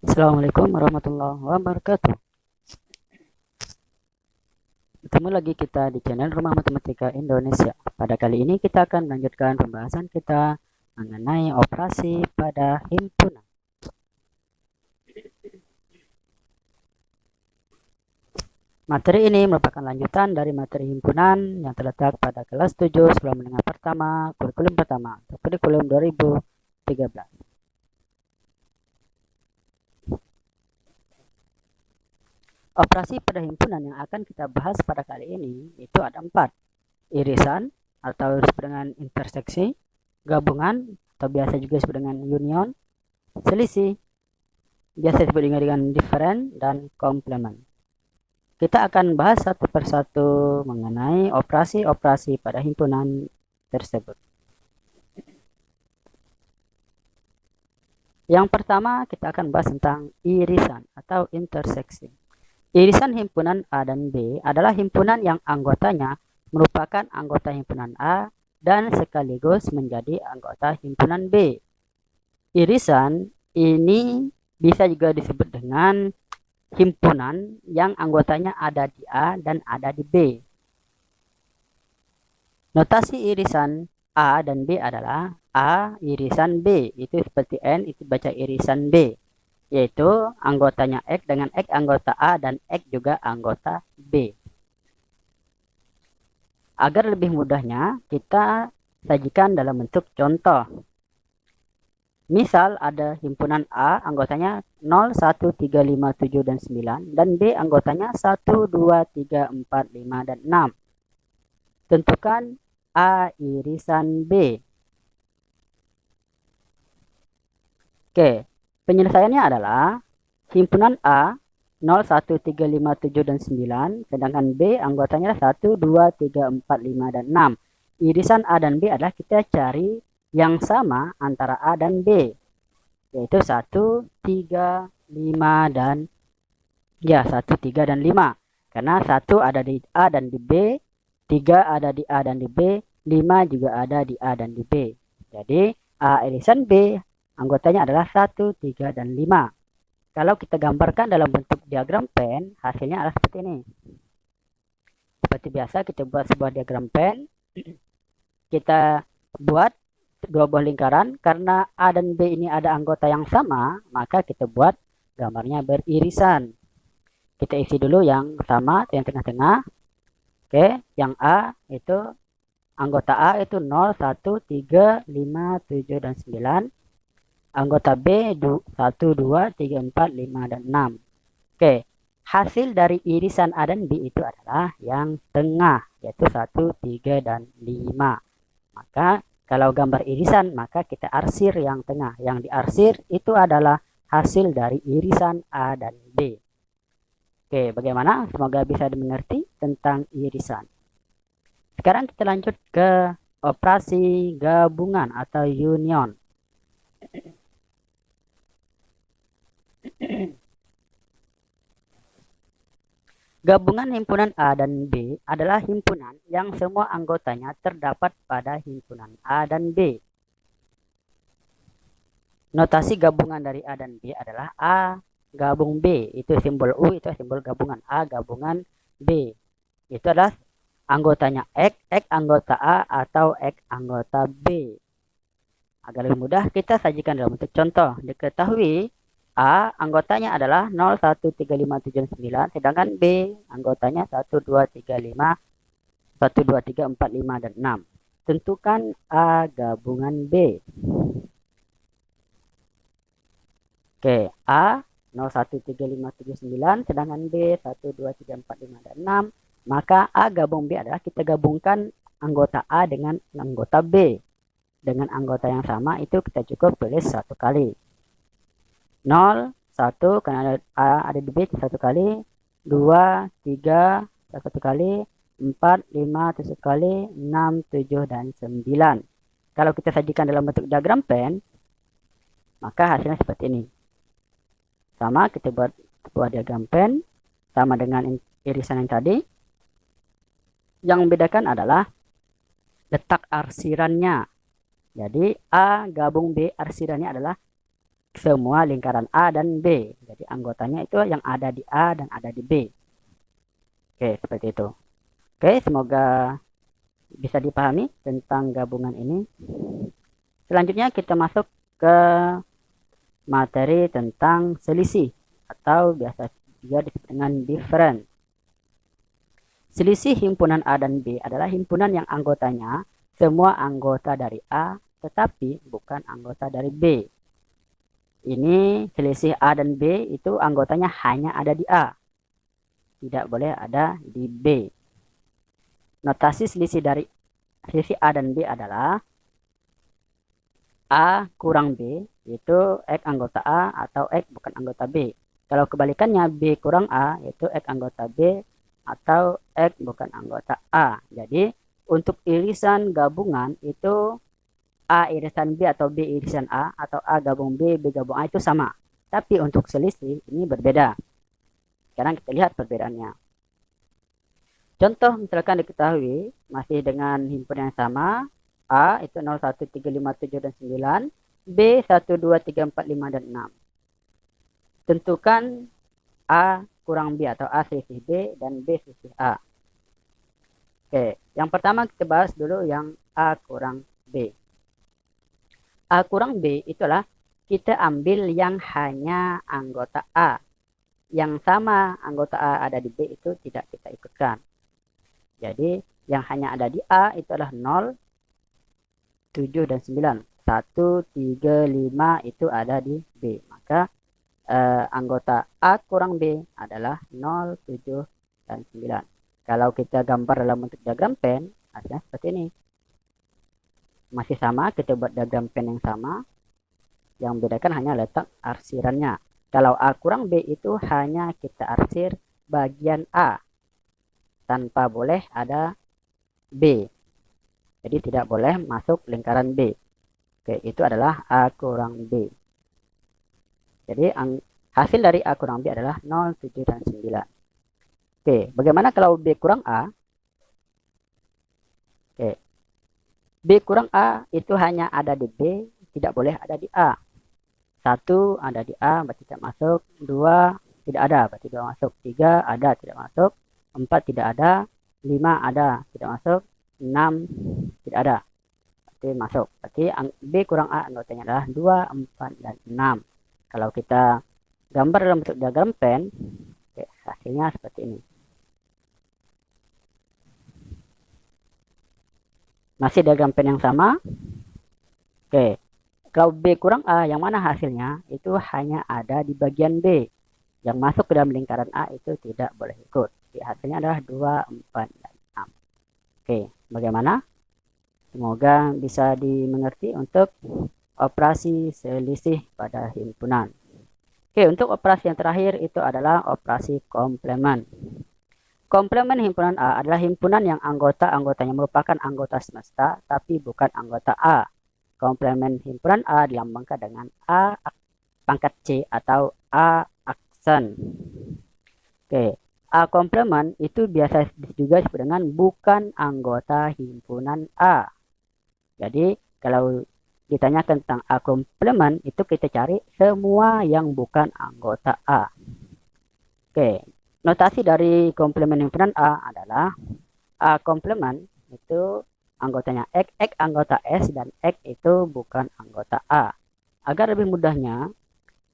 Assalamualaikum warahmatullahi wabarakatuh. Ketemu lagi kita di channel Rumah Matematika Indonesia. Pada kali ini kita akan melanjutkan pembahasan kita mengenai operasi pada himpunan. Materi ini merupakan lanjutan dari materi himpunan yang terletak pada kelas 7 sekolah menengah pertama, kurikulum pertama, atau kurikulum 2013. Operasi pada himpunan yang akan kita bahas pada kali ini itu ada 4. Irisan atau disebut dengan interseksi, gabungan atau biasa juga disebut dengan union, selisih, biasa disebut dengan different, dan komplement. Kita akan bahas satu persatu mengenai operasi-operasi pada himpunan tersebut. Yang pertama kita akan bahas tentang irisan atau interseksi. Irisan himpunan A dan B adalah himpunan yang anggotanya merupakan anggota himpunan A dan sekaligus menjadi anggota himpunan B. Irisan ini bisa juga disebut dengan himpunan yang anggotanya ada di A dan ada di B. Notasi irisan A dan B adalah A irisan B, itu seperti N, itu baca irisan B, yaitu anggotanya X dengan X anggota A dan X juga anggota B. Agar lebih mudahnya, kita sajikan dalam bentuk contoh. Misal ada himpunan A anggotanya 0, 1, 3, 5, 7, dan 9. Dan B anggotanya 1, 2, 3, 4, 5, dan 6. Tentukan A irisan B. Oke, penyelesaiannya adalah himpunan A 0, 1, 3, 5, 7, dan 9. Sedangkan B anggotanya 1, 2, 3, 4, 5, dan 6. Irisan A dan B adalah kita cari yang sama antara A dan B, yaitu 1, 3, 5, dan 1, 3, dan 5. Karena 1 ada di A dan di B, 3 ada di A dan di B, 5 juga ada di A dan di B. Jadi A irisan B anggotanya adalah 1, 3, dan 5. Kalau kita gambarkan dalam bentuk diagram pen, hasilnya adalah seperti ini. Seperti biasa kita buat sebuah diagram pen. Kita buat dua buah lingkaran. Karena A dan B ini ada anggota yang sama, maka kita buat gambarnya beririsan. Kita isi dulu yang sama, yang tengah-tengah. Oke, yang A itu anggota A itu 0, 1, 3, 5, 7, dan 9. Anggota B 1, 2, 3, 4, 5, dan 6. Oke, hasil dari irisan A dan B itu adalah yang tengah, yaitu 1, 3, dan 5. Maka kalau gambar irisan, maka kita arsir yang tengah. Yang diarsir itu adalah hasil dari irisan A dan B. Oke, bagaimana? Semoga bisa dimengerti tentang irisan. Sekarang kita lanjut ke operasi gabungan atau union. Gabungan himpunan A dan B adalah himpunan yang semua anggotanya terdapat pada himpunan A dan B. Notasi gabungan dari A dan B adalah A gabung B, itu simbol U, itu simbol gabungan. A gabungan B, itu adalah anggotanya X anggota A atau X anggota B. Agar lebih mudah kita sajikan dalam bentuk contoh. Diketahui A anggotanya adalah 0, 1, 3, 5, 7, 9. Sedangkan B anggotanya 1, 2, 3, 5, 1, 2, 3, 4, 5, dan 6. Tentukan A gabungan B. Oke, A 0, 1, 3, 5, 7, 9. Sedangkan B 1, 2, 3, 4, 5, dan 6. Maka A gabung B adalah kita gabungkan anggota A dengan anggota B. Dengan anggota yang sama itu kita cukup tulis satu kali. 0, 1 karena A ada di B satu kali, 2, 3 satu kali, 4, 5 satu kali, 6, 7, dan 9. Kalau kita sajikan dalam bentuk diagram pen, maka hasilnya seperti ini. Sama kita buat sebuah diagram pen sama dengan irisan yang tadi. Yang membedakan adalah letak arsirannya. Jadi A gabung B arsirannya adalah semua lingkaran A dan B. Jadi anggotanya itu yang ada di A dan ada di B. Oke, seperti itu. Oke, semoga bisa dipahami tentang gabungan ini. Selanjutnya kita masuk ke materi tentang selisih atau biasa juga disebut dengan difference. Selisih himpunan A dan B adalah himpunan yang anggotanya semua anggota dari A tetapi bukan anggota dari B. Ini selisih A dan B itu anggotanya hanya ada di A. Tidak boleh ada di B. Notasi selisih dari selisih A dan B adalah A kurang B yaitu X anggota A atau X bukan anggota B. Kalau kebalikannya B kurang A yaitu X anggota B atau X bukan anggota A. Jadi untuk irisan gabungan itu A irisan B atau B irisan A atau A gabung B, B gabung A itu sama. Tapi untuk selisih ini berbeda. Sekarang kita lihat perbedaannya. Contoh misalkan diketahui masih dengan himpunan yang sama. A itu 0, 1, 3, 5, 7, dan 9. B 1, 2, 3, 4, 5, dan 6. Tentukan A kurang B atau A selisih B dan B selisih A. Oke, yang pertama kita bahas dulu yang A kurang B. A kurang B itulah kita ambil yang hanya anggota A. Yang sama anggota A ada di B itu tidak kita ikutkan. Jadi yang hanya ada di A itu adalah 0, 7, dan 9. 1, 3, 5 itu ada di B. Maka anggota A kurang B adalah 0, 7, dan 9. Kalau kita gambar dalam bentuk diagram pen, hasilnya seperti ini. Masih sama, kita buat diagram pen yang sama. Yang membedakan hanya letak arsirannya. Kalau A kurang B itu hanya kita arsir bagian A. Tanpa boleh ada B. Jadi tidak boleh masuk lingkaran B. Oke, itu adalah A kurang B. Jadi hasil dari A kurang B adalah 0, 7, dan 9. Oke, bagaimana kalau B kurang A? Oke, B kurang A itu hanya ada di B, tidak boleh ada di A. 1 ada di A, berarti tidak masuk. 2 tidak ada, berarti tidak masuk. 3 ada, tidak masuk. 4 tidak ada. 5 ada, tidak masuk. 6 tidak ada, berarti masuk. Berarti B kurang A anggotanya adalah 2, 4, dan 6. Kalau kita gambar dalam bentuk diagram pen, oke, hasilnya seperti ini. Masih diagram pen yang sama. Oke, kalau B kurang A, yang mana hasilnya? Itu hanya ada di bagian B. Yang masuk ke dalam lingkaran A itu tidak boleh ikut. Jadi hasilnya adalah 2, 4, dan 6. Oke, bagaimana? Semoga bisa dimengerti untuk operasi selisih pada himpunan. Oke, untuk operasi yang terakhir itu adalah operasi komplement. Komplement himpunan A adalah himpunan yang anggota-anggotanya merupakan anggota semesta tapi bukan anggota A. Komplement himpunan A dilambangkan dengan A pangkat C atau A aksen. Oke, A komplement itu biasa juga disebut dengan bukan anggota himpunan A. Jadi kalau ditanyakan tentang A komplement itu kita cari semua yang bukan anggota A. Oke, notasi dari komplement himpunan A adalah A komplement itu anggotanya X, X anggota S, dan X itu bukan anggota A. Agar lebih mudahnya,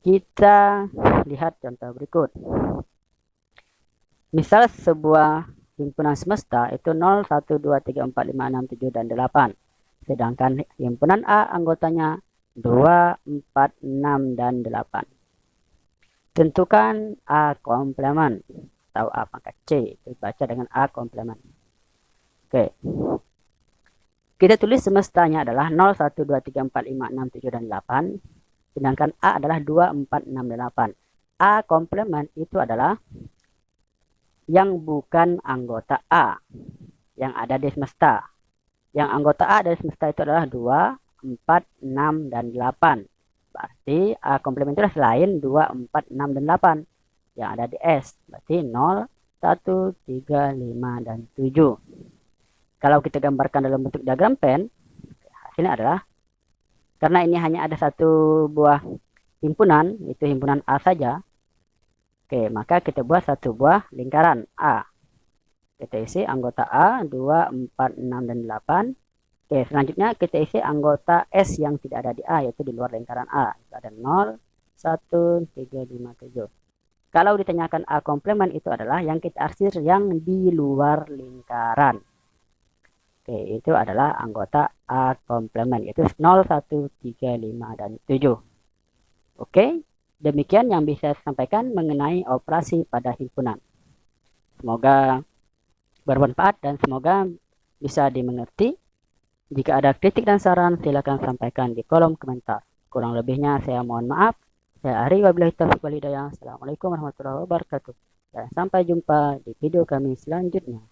kita lihat contoh berikut. Misal sebuah himpunan semesta itu 0, 1, 2, 3, 4, 5, 6, 7, dan 8. Sedangkan himpunan A anggotanya 2, 4, 6, dan 8. Tentukan A komplement atau A pangkat C. Dibaca dengan A komplement. Oke. Kita tulis semestanya adalah 0, 1, 2, 3, 4, 5, 6, 7, dan 8. Sedangkan A adalah 2, 4, 6, dan 8. A komplement itu adalah yang bukan anggota A. Yang ada di semesta. Yang anggota A dari semesta itu adalah 2, 4, 6, dan 8. Berarti A komplement itu adalah selain 2, 4, 6, dan 8. Yang ada di S. Berarti 0, 1, 3, 5, dan 7. Kalau kita gambarkan dalam bentuk diagram pen, hasilnya adalah, karena ini hanya ada satu buah himpunan, itu himpunan A saja. Oke, maka kita buat satu buah lingkaran A. Kita isi anggota A 2, 4, 6, dan 8. Oke, selanjutnya kita isi anggota S yang tidak ada di A, yaitu di luar lingkaran A. Ada 0, 1, 3, 5, 7. Kalau ditanyakan A komplement itu adalah yang kita arsir yang di luar lingkaran. Oke, itu adalah anggota A komplement, yaitu 0, 1, 3, 5, dan 7. Oke, demikian yang bisa saya sampaikan mengenai operasi pada himpunan. Semoga bermanfaat dan semoga bisa dimengerti. Jika ada kritik dan saran, silakan sampaikan di kolom komentar. Kurang lebihnya saya mohon maaf. Saya Ari, wabillahi taufiq wal hidayah. Assalamualaikum warahmatullahi wabarakatuh. Dan sampai jumpa di video kami selanjutnya.